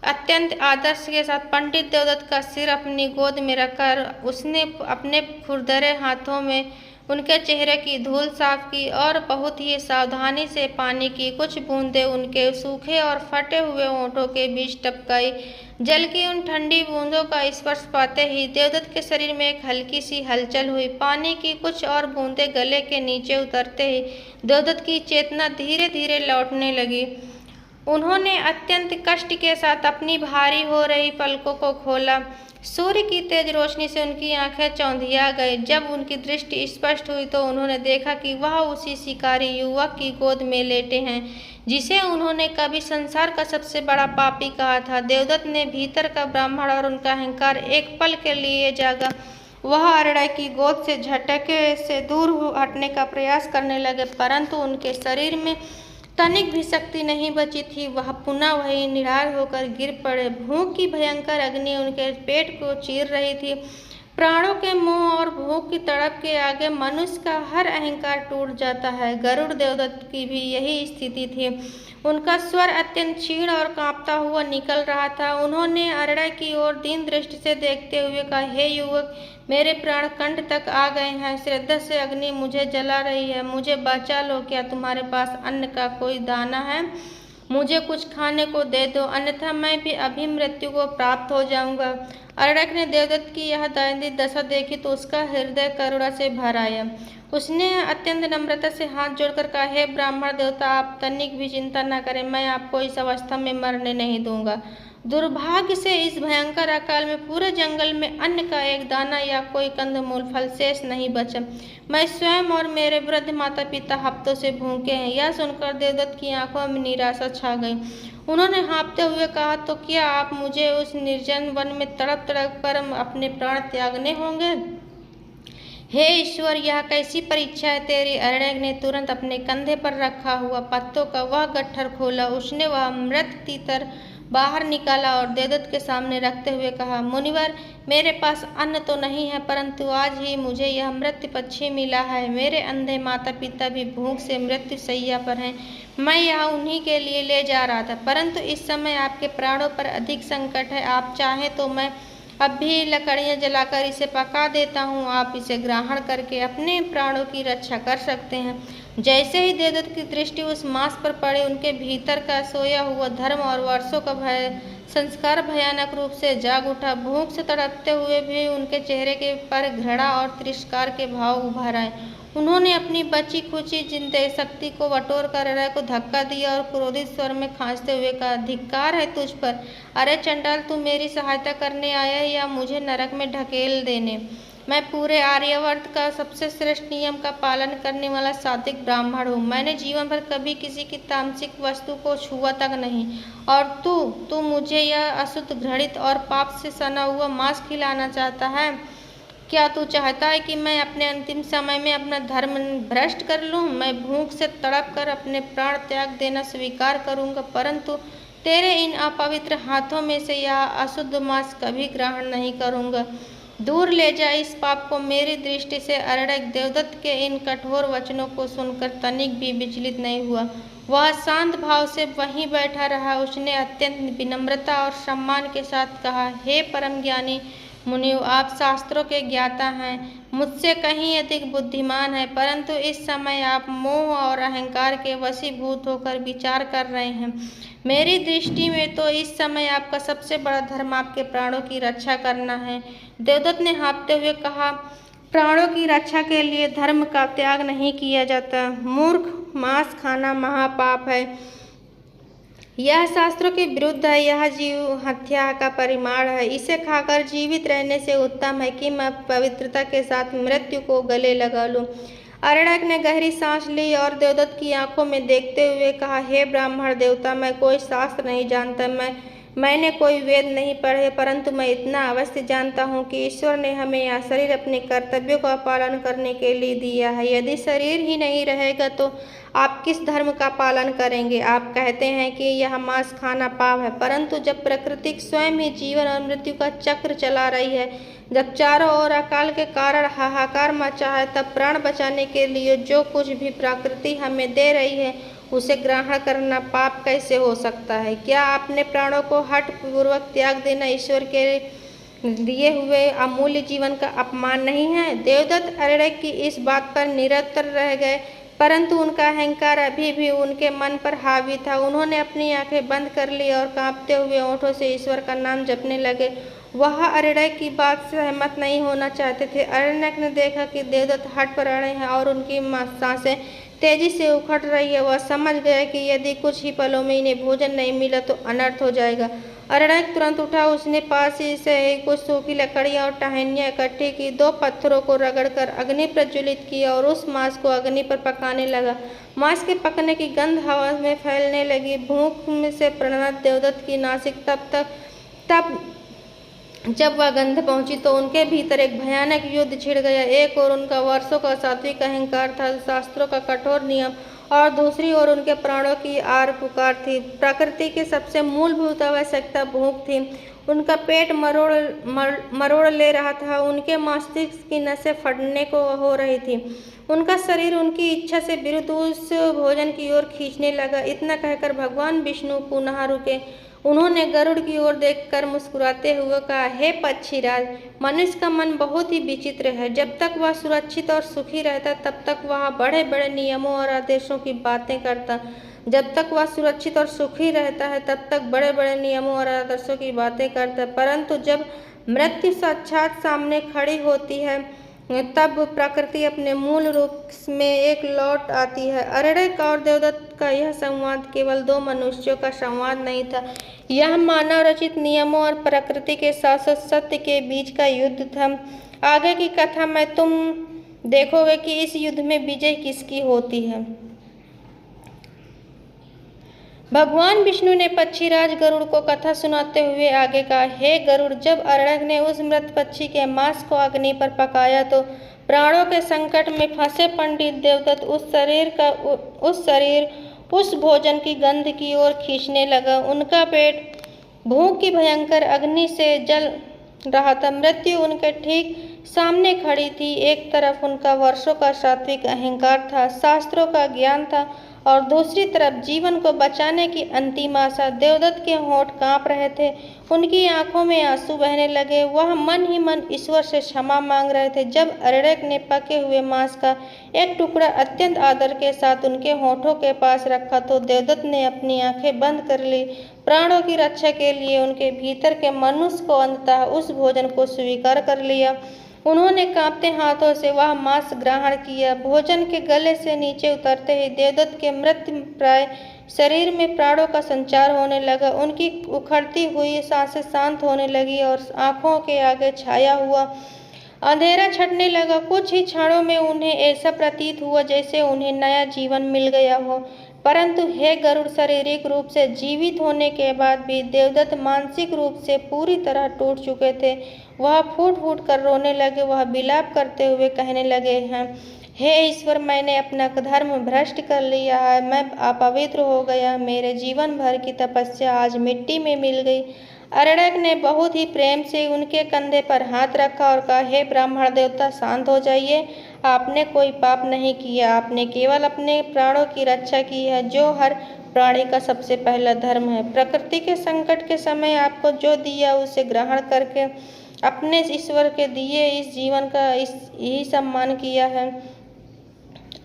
अत्यंत आदर के साथ पंडित देवदत्त का सिर अपनी गोद में रखकर उसने अपने खुरदरे हाथों में उनके चेहरे की धूल साफ की और बहुत ही सावधानी से पानी की कुछ बूंदें उनके सूखे और फटे हुए होंठों के बीच टपकाई। जल की उन ठंडी बूंदों का स्पर्श पाते ही देवदत्त के शरीर में एक हल्की सी हलचल हुई। पानी की कुछ और बूंदें गले के नीचे उतरते ही देवदत्त की चेतना धीरे धीरे लौटने लगी। उन्होंने अत्यंत कष्ट के साथ अपनी भारी हो रही पलकों को खोला। सूर्य की तेज रोशनी से उनकी आंखें चौंधिया गई। जब उनकी दृष्टि स्पष्ट हुई तो उन्होंने देखा कि वह उसी शिकारी युवक की गोद में लेटे हैं जिसे उन्होंने कभी संसार का सबसे बड़ा पापी कहा था। देवदत्त ने भीतर का ब्राह्मण और उनका अहंकार एक पल के लिए जागा। वह अरड़क की गोद से झटके से दूर हटने का प्रयास करने लगे, परंतु उनके शरीर में तनिक भी शक्ति नहीं बची थी। वह पुनः वही निढाल होकर गिर पड़े। भूख की भयंकर अग्नि उनके पेट को चीर रही थी। प्राणों के मोह और भूख की तड़प के आगे मनुष्य का हर अहंकार टूट जाता है। गरुड़ देवदत्त की भी यही स्थिति थी। उनका स्वर अत्यंत क्षीण और कांपता हुआ निकल रहा था। उन्होंने अरड़क की ओर दीन दृष्टि से देखते हुए कहा, हे युवक, मेरे प्राण कंठ तक आ गए हैं। श्रद्धा से अग्नि मुझे जला रही है। मुझे बचा लो। क्या तुम्हारे पास अन्न का कोई दाना है? मुझे कुछ खाने को दे दो, अन्यथा मैं भी अभी मृत्यु को प्राप्त हो जाऊंगा। अरड़क ने देवदत्त की यह दयनीय दशा देखी तो उसका हृदय करुणा से भर आया। उसने अत्यंत नम्रता से हाथ जोड़कर कहा, हे ब्राह्मण देवता, आप तनिक भी चिंता न करें। मैं आपको इस अवस्था में मरने नहीं दूंगा। दुर्भाग्य से इस भयंकर अकाल में पूरे जंगल में अन्न का एक दाना या कोई कंदमूल फल शेष नहीं बचा। मैं स्वयं और मेरे वृद्ध माता पिता हफ्तों से भूखे हैं। यह सुनकर देवदत्त की आंखों में निराशा छा गई। उन्होंने हाँफते हुए कहा, तो क्या आप मुझे उस निर्जन वन में तड़प तड़प कर अपने प्राण त्यागने होंगे? हे ईश्वर, यह कैसी परीक्षा है तेरी। अरड़क ने तुरंत अपने कंधे पर रखा हुआ पत्तों का वह गट्ठर खोला। उसने वह मृत तीतर बाहर निकाला और देवदत्त के सामने रखते हुए कहा, मुनिवर, मेरे पास अन्न तो नहीं है, परंतु आज ही मुझे यह मृत्यु पक्षी मिला है। मेरे अंधे माता पिता भी भूख से मृत्यु शैया पर हैं। मैं यह उन्हीं के लिए ले जा रहा था, परंतु इस समय आपके प्राणों पर अधिक संकट है। आप चाहें तो मैं अब भी लकड़ियाँ जलाकर इसे पका देता हूँ। आप इसे ग्रहण करके अपने प्राणों की रक्षा कर सकते हैं। जैसे ही देवदत्त की दृष्टि उस मांस पर पड़ी, उनके भीतर का सोया हुआ धर्म और वर्षों का भय संस्कार भयानक रूप से जाग उठा। भूख से तड़पते हुए भी उनके चेहरे के पर घृणा और तिरस्कार के भाव उभर आए। उन्होंने अपनी बची खुची जिंदगी शक्ति को बटोर कर अरड़क को धक्का दिया और क्रोधित स्वर में खांसते हुए कहा, धिक्कार है तुझ पर। अरे चंडाल, तू मेरी सहायता करने आया है या मुझे नरक में ढकेल देने? मैं पूरे आर्यावर्त का सबसे श्रेष्ठ नियम का पालन करने वाला सात्विक ब्राह्मण हूँ। मैंने जीवन भर कभी किसी की तामसिक वस्तु को छुआ तक नहीं। और तू मुझे यह अशुद्ध, घृणित और पाप से सना हुआ मांस खिलाना चाहता है? क्या तू चाहता है कि मैं अपने अंतिम समय में अपना धर्म भ्रष्ट कर लूँ? मैं भूख से तड़प कर अपने प्राण त्याग देना स्वीकार करूँगा, परंतु तेरे इन अपवित्र हाथों में से यह अशुद्ध मांस कभी ग्रहण नहीं करूँगा। दूर ले जा इस पाप को। मेरी दृष्टि से अरड़क देवदत्त के इन कठोर वचनों को सुनकर तनिक भी विचलित नहीं हुआ। वह शांत भाव से वहीं बैठा रहा। उसने अत्यंत विनम्रता और सम्मान के साथ कहा, हे परम ज्ञानी, मुनियो, आप शास्त्रों के ज्ञाता हैं, मुझसे कहीं अधिक बुद्धिमान हैं, परंतु इस समय आप मोह और अहंकार के वशीभूत होकर विचार कर रहे हैं। मेरी दृष्टि में तो इस समय आपका सबसे बड़ा धर्म आपके प्राणों की रक्षा करना है। देवदत्त ने हाँफते हुए कहा, प्राणों की रक्षा के लिए धर्म का त्याग नहीं किया जाता। मूर्ख, मांस खाना महापाप है, यह शास्त्रों के विरुद्ध है, यह जीव हत्या का परिमाण है। इसे खाकर जीवित रहने से उत्तम है कि मैं पवित्रता के साथ मृत्यु को गले लगा लूं। अरण्यक ने गहरी सांस ली और देवदत्त की आंखों में देखते हुए कहा, हे ब्राह्मण देवता, मैं कोई शास्त्र नहीं जानता, मैंने कोई वेद नहीं पढ़े, परंतु मैं इतना अवश्य जानता हूँ कि ईश्वर ने हमें यह शरीर अपने कर्तव्यों का पालन करने के लिए दिया है। यदि शरीर ही नहीं रहेगा तो आप किस धर्म का पालन करेंगे? आप कहते हैं कि यह मांस खाना पाप है, परंतु जब प्रकृति स्वयं ही जीवन और मृत्यु का चक्र चला रही है, जब चारों ओर अकाल के कारण हाहाकार मचा है, तब प्राण बचाने के लिए जो कुछ भी प्रकृति हमें दे रही है उसे ग्रहण करना पाप कैसे हो सकता है? क्या अपने प्राणों को हठ पूर्वक त्याग देना ईश्वर के दिए हुए अमूल्य जीवन का अपमान नहीं है? देवदत्त अरण्यक की इस बात पर निरंतर रह गए, परंतु उनका अहंकार अभी भी उनके मन पर हावी था। उन्होंने अपनी आंखें बंद कर ली और कांपते हुए होठों से ईश्वर का नाम जपने लगे। वह अरण्यक की बात से सहमत नहीं होना चाहते थे। अरण्यक ने देखा कि देवदत्त हठ पर अड़े हैं और उनकी सांसें तेजी से उखड़ रही है। वह समझ गया कि यदि कुछ ही पलों में इन्हें भोजन नहीं मिला तो अनर्थ हो जाएगा। अरण्यक तुरंत उठा। उसने पास ही से कुछ सूखी लकड़ियां और टहनियां इकट्ठी की, 2 पत्थरों को रगड़कर अग्नि प्रज्वलित किया और उस मांस को अग्नि पर पकाने लगा। मांस के पकने की गंध हवा में फैलने लगी। भूख में से प्रणत देवदत्त की नासिक तब जब वह गंध पहुंची तो उनके भीतर एक भयानक युद्ध छिड़ गया। एक ओर उनका वर्षों का सात्विक अहंकार था, शास्त्रों का कठोर नियम, और दूसरी ओर उनके प्राणों की आर पुकार थी। प्रकृति की सबसे मूलभूत आवश्यकता भूख थी। उनका पेट मरोड़ ले रहा था, उनके मस्तिष्क की नसें फटने को हो रही थी, उनका शरीर उनकी इच्छा से विरुद्ध उस भोजन की ओर खींचने लगा। इतना कहकर भगवान विष्णु पुनः रुके। उन्होंने गरुड़ की ओर देखकर मुस्कुराते हुए कहा, हे पक्षीराज, मनुष्य का मन बहुत ही विचित्र है। जब तक वह सुरक्षित और सुखी रहता तब तक वह बड़े बड़े नियमों और आदेशों की बातें करता बड़े बड़े नियमों और आदर्शों की बातें करता, परंतु जब मृत्यु साक्षात सामने खड़ी होती है तब प्रकृति अपने मूल रूप में एक लौट आती है। अरण्यक और देवदत्त का यह संवाद केवल 2 मनुष्यों का संवाद नहीं था, यह मानव रचित नियमों और प्रकृति के शाश्वत सत्य के बीच का युद्ध था। आगे की कथा में तुम देखोगे कि इस युद्ध में विजय किसकी होती है। भगवान विष्णु ने पक्षीराज गरुड़ को कथा सुनाते हुए आगे कहा, हे गरुड़, जब अरण्यक ने उस मृत पक्षी के मांस को अग्नि पर पकाया तो प्राणों के संकट में फंसे पंडित देवदत्त उस भोजन की गंध की ओर खींचने लगा। उनका पेट भूख की भयंकर अग्नि से जल रहा था। मृत्यु उनके ठीक सामने खड़ी थी। एक तरफ उनका वर्षों का सात्विक अहंकार था, शास्त्रों का ज्ञान था, और दूसरी तरफ जीवन को बचाने की अंतिम आशा। देवदत्त के होंठ कांप रहे थे, उनकी आंखों में आंसू बहने लगे। वह मन ही मन ईश्वर से क्षमा मांग रहे थे। जब अरण्यक ने पके हुए मांस का एक टुकड़ा अत्यंत आदर के साथ उनके होठों के पास रखा तो देवदत्त ने अपनी आंखें बंद कर ली। प्राणों की रक्षा के लिए उनके भीतर के मनुष्य को अंततः उस भोजन को स्वीकार कर लिया। उन्होंने कांपते हाथों से वह मांस ग्रहण किया। भोजन के गले से नीचे उतरते ही देवदत्त के मृत्यु प्राय शरीर में प्राणों का संचार होने लगा। उनकी उखड़ती हुई सांसें शांत होने लगी और आंखों के आगे छाया हुआ अंधेरा छटने लगा। कुछ ही क्षणों में उन्हें ऐसा प्रतीत हुआ जैसे उन्हें नया जीवन मिल गया हो। परंतु हे गरुड़, शारीरिक रूप से जीवित होने के बाद भी देवदत्त मानसिक रूप से पूरी तरह टूट चुके थे। वह फूट फूट कर रोने लगे। वह विलाप करते हुए कहने लगे हैं, हे ईश्वर, मैंने अपना धर्म भ्रष्ट कर लिया है, मैं अपवित्र हो गया, मेरे जीवन भर की तपस्या आज मिट्टी में मिल गई। अरण्यक ने बहुत ही प्रेम से उनके कंधे पर हाथ रखा और कहा, हे ब्राह्मण देवता, शांत हो जाइए। आपने कोई पाप नहीं किया, आपने केवल अपने प्राणों की रक्षा की है, जो हर प्राणी का सबसे पहला धर्म है। प्रकृति के संकट के समय आपको जो दिया उसे ग्रहण करके अपने ईश्वर के दिए इस जीवन का यही सम्मान किया है।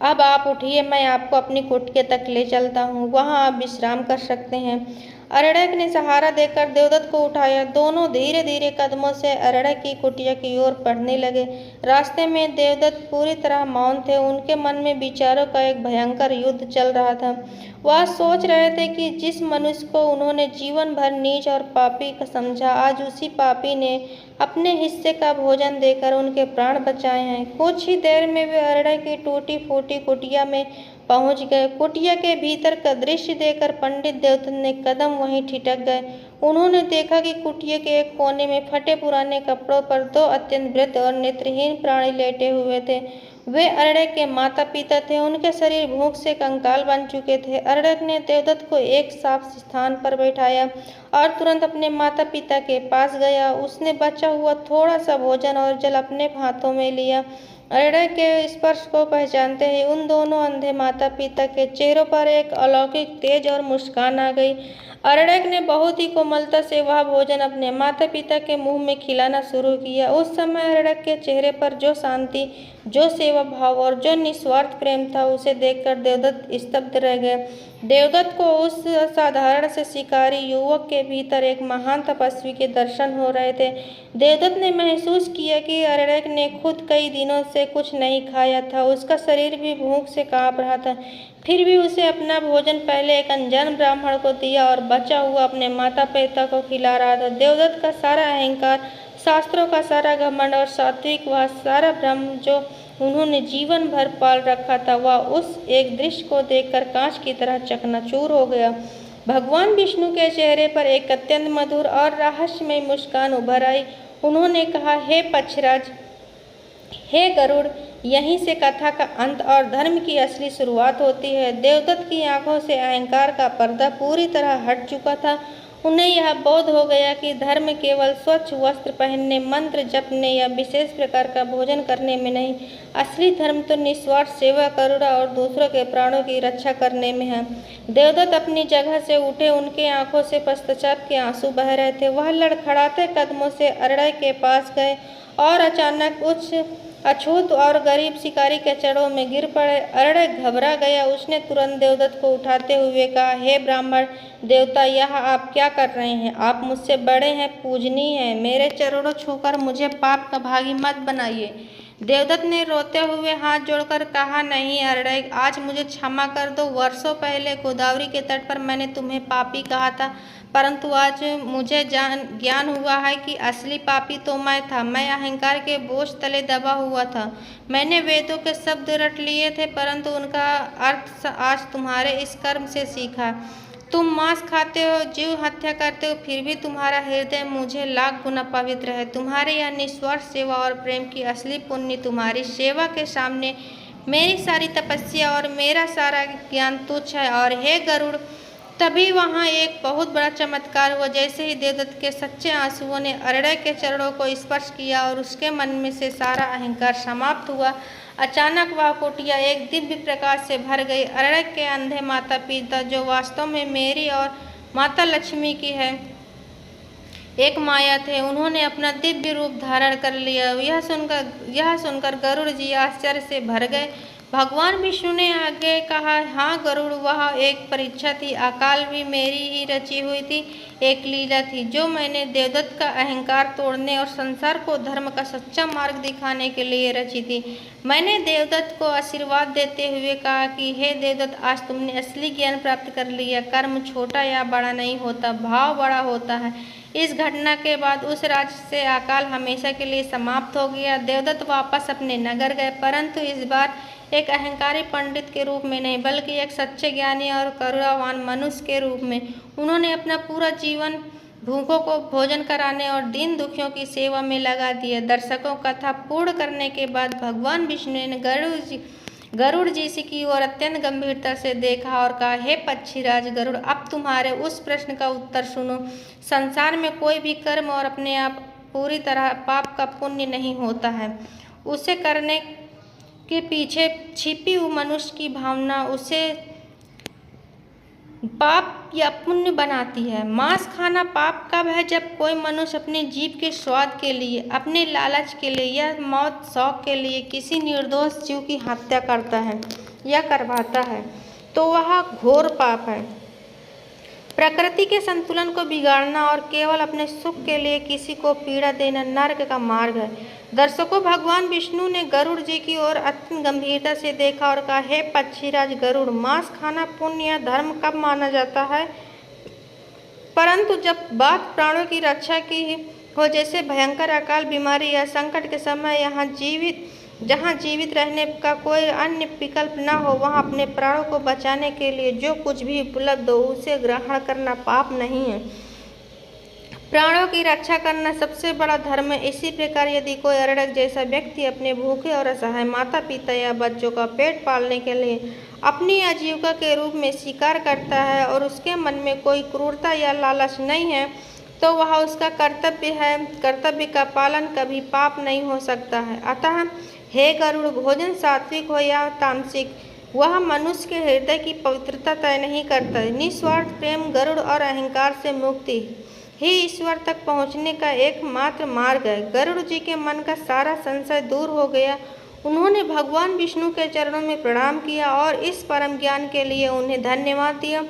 अब आप उठिए, मैं आपको अपनी कुटिया तक ले चलता हूँ, वहाँ आप विश्राम कर सकते हैं। अरण्यक ने सहारा देकर देवदत्त को उठाया। दोनों धीरे धीरे कदमों से अरण्यक की कुटिया की ओर बढ़ने लगे। रास्ते में देवदत्त पूरी तरह मौन थे। उनके मन में विचारों का एक भयंकर युद्ध चल रहा था। वह सोच रहे थे कि जिस मनुष्य को उन्होंने जीवन भर नीच और पापी का समझा, आज उसी पापी ने अपने हिस्से का भोजन देकर उनके प्राण बचाए हैं। कुछ ही देर में वे अरण्यक की टूटी फूटी कुटिया में पहुंच गए। कुटिया के भीतर का दृश्य देखकर पंडित देवदत्त ने कदम वहीं ठिठक गए। उन्होंने देखा कि कुटिया के एक कोने में फटे पुराने कपड़ों पर दो अत्यंत वृद्ध और नेत्रहीन प्राणी लेटे हुए थे। वे अरण्यक के माता पिता थे। उनके शरीर भूख से कंकाल बन चुके थे। अरण्यक ने देवदत्त को एक साफ स्थान पर बैठाया और तुरंत अपने माता पिता के पास गया। उसने बचा हुआ थोड़ा सा भोजन और जल अपने हाथों में लिया। अरण्यक के स्पर्श को पहचानते ही उन दोनों अंधे माता पिता के चेहरों पर एक अलौकिक तेज और मुस्कान आ गई। अरण्यक ने बहुत ही कोमलता से वह भोजन अपने माता पिता के मुंह में खिलाना शुरू किया। उस समय अरण्यक के चेहरे पर जो शांति, जो सेवा भाव और जो निस्वार्थ प्रेम था, उसे देखकर देवदत्त स्तब्ध रह गए। देवदत्त को उस असाधारण से शिकारी युवक के भीतर एक महान तपस्वी के दर्शन हो रहे थे। देवदत्त ने महसूस किया कि अरण्यक ने खुद कई दिनों से कुछ नहीं खाया था। उसका शरीर भी भूख से कांप रहा था। फिर भी उसे अपना भोजन पहले एक अनजान ब्राह्मण को दिया और बचा हुआ अपने माता पिता को खिला रहा था। देवदत्त का सारा अहंकार, शास्त्रों का सारा घमंड और सात्विक वह सारा भ्रम जो उन्होंने जीवन भर पाल रखा था, वह उस एक दृश्य को देखकर कांच की तरह चकनाचूर हो गया। भगवान विष्णु के चेहरे पर एक अत्यंत मधुर और रहस्यमय मुस्कान उभर आई। उन्होंने कहा, हे पक्षराज, हे गरुड़, यहीं से कथा का अंत और धर्म की असली शुरुआत होती है। देवदत्त की आंखों से अहंकार का पर्दा पूरी तरह हट चुका था। उन्हें यह बोध हो गया कि धर्म केवल स्वच्छ वस्त्र पहनने, मंत्र जपने या विशेष प्रकार का भोजन करने में नहीं, असली धर्म तो निस्वार्थ सेवा, करुणा और दूसरों के प्राणों की रक्षा करने में है। देवदत्त अपनी जगह से उठे। उनके आंखों से पश्चाताप के आंसू बह रहे थे। वह लड़खड़ाते कदमों से अरण्यक के पास गए और अचानक उस अछूत और गरीब शिकारी के चरणों में गिर पड़े। अरण्यक घबरा गया। उसने तुरंत देवदत्त को उठाते हुए कहा, हे ब्राह्मण देवता, यह आप क्या कर रहे हैं? आप मुझसे बड़े हैं, पूजनीय हैं। मेरे चरणों छूकर मुझे पाप का भागी मत बनाइए। देवदत्त ने रोते हुए हाथ जोड़कर कहा, नहीं अरण्यक, आज मुझे क्षमा कर दो। वर्षों पहले गोदावरी के तट पर मैंने तुम्हें पापी कहा था, परंतु आज मुझे ज्ञान हुआ है कि असली पापी तो मैं था। मैं अहंकार के बोझ तले दबा हुआ था। मैंने वेदों के शब्द रट लिए थे, परंतु उनका अर्थ आज तुम्हारे इस कर्म से सीखा। तुम मांस खाते हो, जीव हत्या करते हो, फिर भी तुम्हारा हृदय मुझे लाख गुना पवित्र है। तुम्हारी यह निस्वार्थ सेवा और प्रेम की असली पुण्य तुम्हारी सेवा के सामने मेरी सारी तपस्या और मेरा सारा ज्ञान तुच्छ है। और हे गरुड़, तभी वहाँ एक बहुत बड़ा चमत्कार हुआ। जैसे ही देवदत्त के सच्चे आंसुओं ने अरण्यक के चरणों को स्पर्श किया और उसके मन में से सारा अहंकार समाप्त हुआ, अचानक वह कुटिया एक दिव्य प्रकाश से भर गई। अरण्यक के अंधे माता पिता, जो वास्तव में मेरी और माता लक्ष्मी की है एक माया थे, उन्होंने अपना दिव्य रूप धारण कर लिया। यह सुनकर गरुड़ जी आश्चर्य से भर गए। भगवान विष्णु ने आगे कहा, हाँ गरुड़, वह एक परीक्षा थी। अकाल भी मेरी ही रची हुई थी, एक लीला थी जो मैंने देवदत्त का अहंकार तोड़ने और संसार को धर्म का सच्चा मार्ग दिखाने के लिए रची थी। मैंने देवदत्त को आशीर्वाद देते हुए कहा कि हे देवदत्त, आज तुमने असली ज्ञान प्राप्त कर लिया। कर्म छोटा या बड़ा नहीं होता, भाव बड़ा होता है। इस घटना के बाद उस राज्य से अकाल हमेशा के लिए समाप्त हो गया। देवदत्त वापस अपने नगर गए, परंतु इस बार एक अहंकारी पंडित के रूप में नहीं, बल्कि एक सच्चे ज्ञानी और करुणावान मनुष्य के रूप में। उन्होंने अपना पूरा जीवन भूखों को भोजन कराने और दीन दुखियों की सेवा में लगा दिया। दर्शकों, कथा पूर्ण करने के बाद भगवान विष्णु ने गरुड़ जी से की ओर अत्यंत गंभीरता से देखा और कहा, हे पक्षीराज गरुड़, अब तुम्हारे उस प्रश्न का उत्तर सुनो। संसार में कोई भी कर्म और अपने आप पूरी तरह पाप का पुण्य नहीं होता है। उसे करने के पीछे छिपी हुई मनुष्य की भावना उसे पाप या पुण्य बनाती है। मांस खाना पाप कब है? जब कोई मनुष्य अपने जीभ के स्वाद के लिए, अपने लालच के लिए या मौत शौक के लिए किसी निर्दोष जीव की हत्या करता है या करवाता है, तो वह घोर पाप है। प्रकृति के संतुलन को बिगाड़ना और केवल अपने सुख के लिए किसी को पीड़ा देना नर्क का मार्ग है। दर्शकों, भगवान विष्णु ने गरुड़ जी की ओर अत्यंत गंभीरता से देखा और कहा, हे पक्षीराज गरुड़, मांस खाना पुण्य या धर्म कब माना जाता है? परंतु जब बात प्राणों की रक्षा की हो, जैसे भयंकर अकाल, बीमारी या संकट के समय, जहाँ जीवित रहने का कोई अन्य विकल्प न हो, वहाँ अपने प्राणों को बचाने के लिए जो कुछ भी उपलब्ध हो उसे ग्रहण करना पाप नहीं है। प्राणों की रक्षा करना सबसे बड़ा धर्म है। इसी प्रकार यदि कोई अरड़क जैसा व्यक्ति अपने भूखे और असहाय माता पिता या बच्चों का पेट पालने के लिए अपनी आजीविका के रूप में शिकार करता है और उसके मन में कोई क्रूरता या लालच नहीं है, तो वह उसका कर्तव्य है। कर्तव्य का पालन कभी पाप नहीं हो सकता है। अतः हे गरुड़, भोजन सात्विक हो या तामसिक, वह मनुष्य के हृदय की पवित्रता तय नहीं करता। निस्वार्थ प्रेम, गरुड़ और अहंकार से मुक्ति ही ईश्वर तक पहुँचने का एकमात्र मार्ग है। गरुड़ जी के मन का सारा संशय दूर हो गया। उन्होंने भगवान विष्णु के चरणों में प्रणाम किया और इस परम ज्ञान के लिए उन्हें धन्यवाद दिया।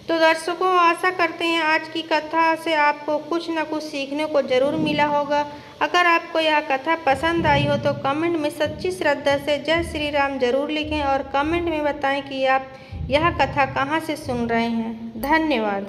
तो दर्शकों, आशा करते हैं आज की कथा से आपको कुछ न कुछ सीखने को जरूर मिला होगा। अगर आपको यह कथा पसंद आई हो तो कमेंट में सच्ची श्रद्धा से जय श्री राम जरूर लिखें और कमेंट में बताएं कि आप यह कथा कहाँ से सुन रहे हैं। धन्यवाद।